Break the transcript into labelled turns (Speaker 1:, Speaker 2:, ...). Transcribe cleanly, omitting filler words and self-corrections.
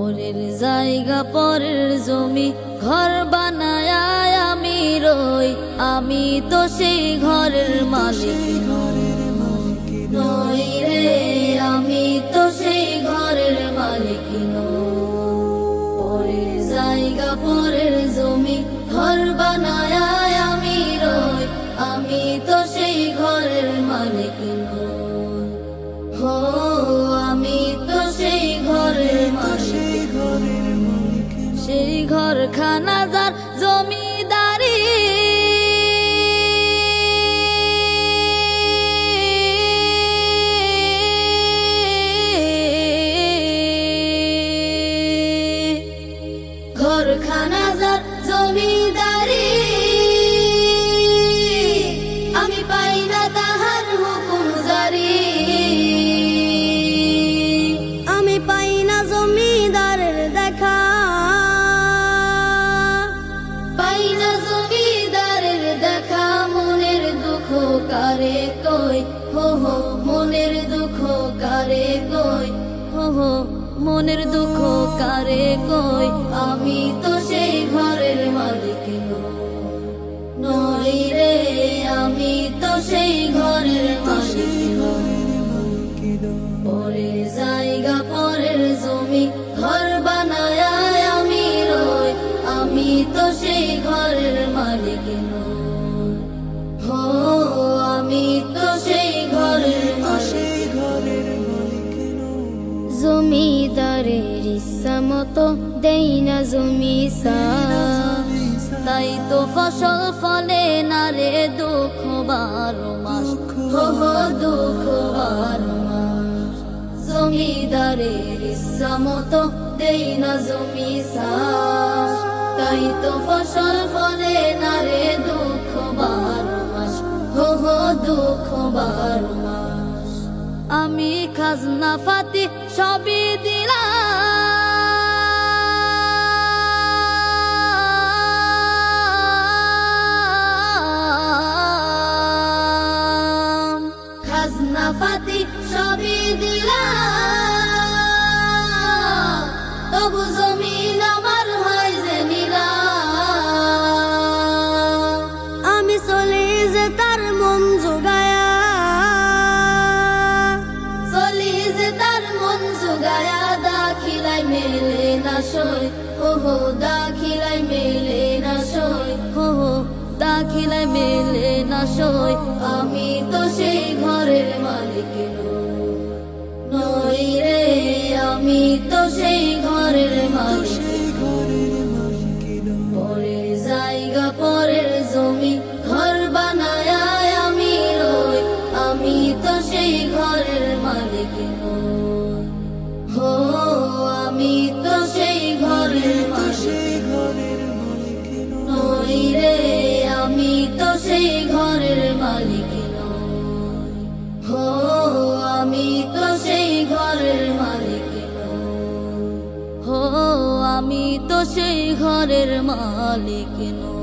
Speaker 1: পরের জায়গা পরের জমি ঘর বানায় আমি রই, আমি তো সেই ঘরের মালিক নই রে, আমি তো সেই ঘরের মালিক নই। পরের জায়গা পরের জমি ঘর বানায় আমি রই, আমি তো সেই ঘরের মালিক নই। হো আমি তো সেই ঘরের মালিক, সেই ঘরখানা যার জমিদারি, ঘরখানা যার জমিদারি, আমি পাই না তাহার হুকুম জারি, আমি পাই না জমিদারের দেখা, পাই না জমিদারের দেখা। মনের দুঃখ কারে কই, হো হো মনের দুঃখ কারে কই, হো হো মনের দুঃখ কারে কই, আমি তো সেই ঘরের মালিক নই রে, আমি তো সেই ঘরের মালিক নই। পরের জায়গা পরের জমি ঘর বানায় আমি রই, আমি তো সেই ঘরের মালিক নই। হো আমি তো সেই ঘরের মালিক। জমিদারের ইচ্ছা মতো দেই না জমি চাষ, তাই তো ফসল ফলে না রে দুঃখ 12 মাস, হো হো দুঃখ 12 মাস। জমিদারের ইচ্ছা মতো দেই না জমি চাষ, তাই তো ফসল ফলে না রে দুঃখ 12 মাস, হো হো দুঃখ 12 মাস। আমি খাজনা ফাতি সবই দিলাম, খাজনা ফাতি সবই দিলাম, তবু জমিন আমার হয় যে নিলাম। আমি চলে যে তার মন জোগায়া, দাখিলাই মেলে না সই, হো হো দাখিলাই মেলে না সই, হো হো দাখিলাই মেলে না সই। আমি তো সেই ঘরের মালিক নই রে, আমি তো সেই ঘরের মালিক। পরের জায়গা পরের জমি ঘর বানায় আমি রই, আমি তো সেই ঘরের মালিক নই। হো আমি তো সেই ঘরের মালিক নই রে, আমি তো সেই ঘরের মালিক নই। হো আমি তো সেই ঘরের মালিক নই, হো আমি তো সেই ঘরের মালিক নই।